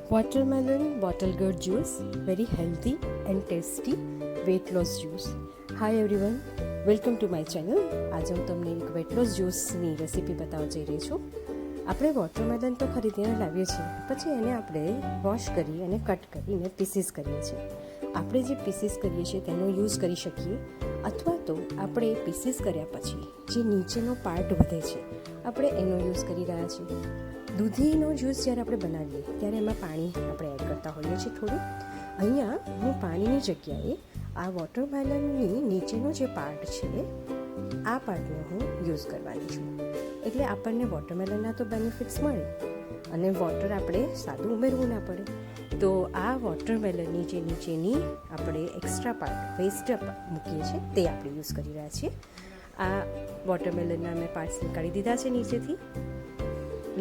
Watermelon bottle gourd juice, very healthy and tasty weight loss juice. Hi everyone, welcome to my channel. આજે હું તમને એક weight loss જ્યુસની recipe બતાવવા જઈ રહી છું. આપણે વોટરમેલન તો ખરીદીને લાવીએ છીએ, પછી એને આપણે વોશ કરી અને કટ કરીને પીસીસ કરીએ છીએ. આપણે જે પીસીસ કરીએ છીએ તેનો યુઝ કરી શકીએ, અથવા તો આપણે પીસીસ કર્યા પછી જે નીચેનો પાર્ટ વધે છે આપણે એનો યુઝ કરી રહ્યા છીએ. દૂધીનો જ્યુસ જ્યારે આપણે બનાવીએ ત્યારે એમાં પાણી આપણે એડ કરતા હોઈએ છીએ થોડું. અહીંયા હું પાણીની જગ્યાએ આ વોટરમેલનની નીચેનો જે પાર્ટ છે આ પાર્ટનો હું યુઝ કરવાની છું. એટલે આપણને વોટરમેલનના તો બેનિફિટ્સ મળે અને વોટર આપણે સાદું ઉમેરવું ના પડે. તો આ વોટરમેલનની જે નીચેની આપણે એક્સ્ટ્રા પાર્ટ વેસ્ટ મૂકીએ છીએ તે આપણે યુઝ કરી રહ્યા છીએ. આ વોટરમેલનના મેં પાર્ટ્સ નીકાળી દીધા છે નીચેથી.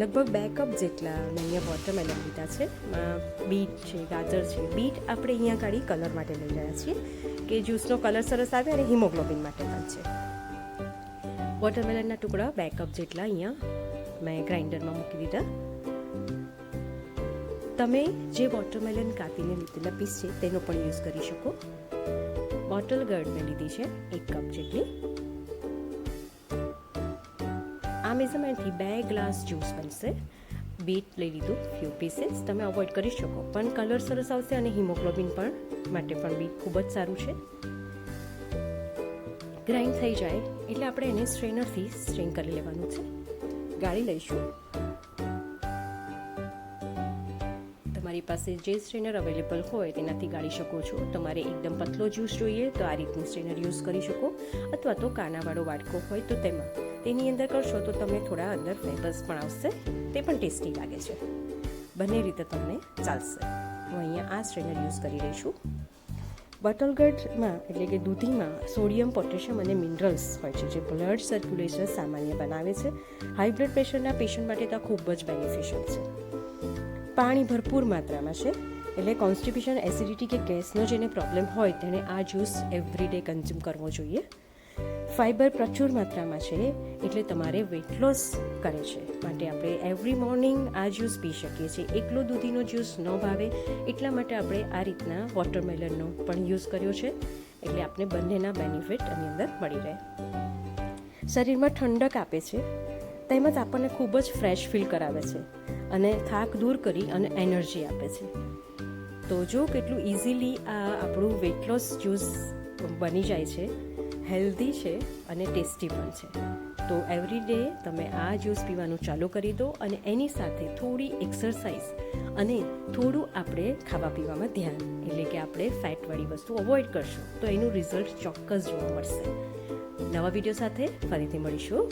લગભગ 2 કપ જેટલા મેં અહીંયા વોટરમેલન લીધા છે. બીટ છે, ગાજર છે. બીટ આપણે અહીંયા કાઢી કલર માટે લઈ રહ્યા છીએ કે જ્યુસનો કલર સરસ આવે અને હિમોગ્લોબિન માટે પણ છે. વોટરમેલનના ટુકડા 2 કપ જેટલા અહીંયા મેં ગ્રાઇન્ડરમાં મૂકી દીધા. તમે જે વોટરમેલન કાપીને લીધેલા પીસ છે તેનો પણ યુઝ કરી શકો. બોટલ ગર્ડ મેં લીધી છે 1 કપ જેટલી. આ મેઝરમેન્ટથી 2 ગ્લાસ જ્યુસ બનશે. બીટ લઈ લીધું ફ્યુ પીસીસ. તમે અવોઇડ કરી શકો, પણ કલર સરસ આવશે અને હિમોગ્લોબિન પણ માટે પણ બીટ ખૂબ જ સારું છે. ગ્રાઇન્ડ થઈ જાય એટલે આપણે એને સ્ટ્રેનરથી સ્ટ્રેન કરી લેવાનું છે. ગાળી લઈશું. તમારી પાસે જે સ્ટ્રેનર અવેલેબલ હોય તેનાથી ગાળી શકો છો. તમારે એકદમ પતલો જ્યુસ જોઈએ તો આ રીતની સ્ટ્રેનર યુઝ કરી શકો, અથવા તો કાનાવાળો વાટકો હોય તો તેની અંદર કરશો તો તમને થોડા અંદર ફ્લેવર્સ પણ આવશે, તે પણ ટેસ્ટી લાગે છે. બંને રીતે તમને ચાલશે. હું અહીંયા આ સ્ટ્રેનર યુઝ કરી રહી છું. બોટલગર્ડમાં એટલે કે દૂધીમાં સોડિયમ, પોટેશિયમ અને મિનરલ્સ હોય છે જે બ્લડ સર્ક્યુલેશન સામાન્ય બનાવે છે. હાઈ બ્લડ પ્રેશરના પેશન્ટ માટે તો ખૂબ જ બેનિફિશિયલ છે. પાણી ભરપૂર માત્રામાં છે, એટલે કોન્સ્ટિપેશન, એસિડિટી કે ગેસનો જેને પ્રોબ્લેમ હોય તેને આ જ્યુસ એવરી ડે કન્ઝ્યુમ કરવો જોઈએ. ફાઇબર પ્રચુર માત્રામાં છે, એટલે તમારે વેટ લોસ કરે છે માટે આપણે એવરી મોર્નિંગ આ જ્યુસ પી શકીએ છીએ. એકલો દૂધીનો જ્યુસ ન ભાવે એટલા માટે આપણે આ રીતના વોટરમેલનનો પણ યુઝ કર્યો છે, એટલે આપણે બંનેના બેનિફિટ આની અંદર મળી રહે. શરીરમાં ઠંડક આપે છે, તેમજ આપણને ખૂબ જ ફ્રેશ ફીલ કરાવે છે અને થાક દૂર કરી અને એનર્જી આપે છે. તો જો કેટલું ઇઝીલી આ આપણું વેટ લોસ જ્યુસ બની જાય છે, હેલ્ધી છે અને ટેસ્ટી પણ છે. તો એવરી ડે તમે આ જ્યુસ પીવાનું ચાલુ કરી દો અને એની સાથે થોડી એક્સરસાઇઝ અને થોડું આપણે ખાવા પીવામાં ધ્યાન, એટલે કે આપણે ફેટવાળી વસ્તુ અવોઇડ કરશું તો એનું રિઝલ્ટ ચોક્કસ જોવા મળશે. નવા વિડીયો સાથે ફરીથી મળીશું.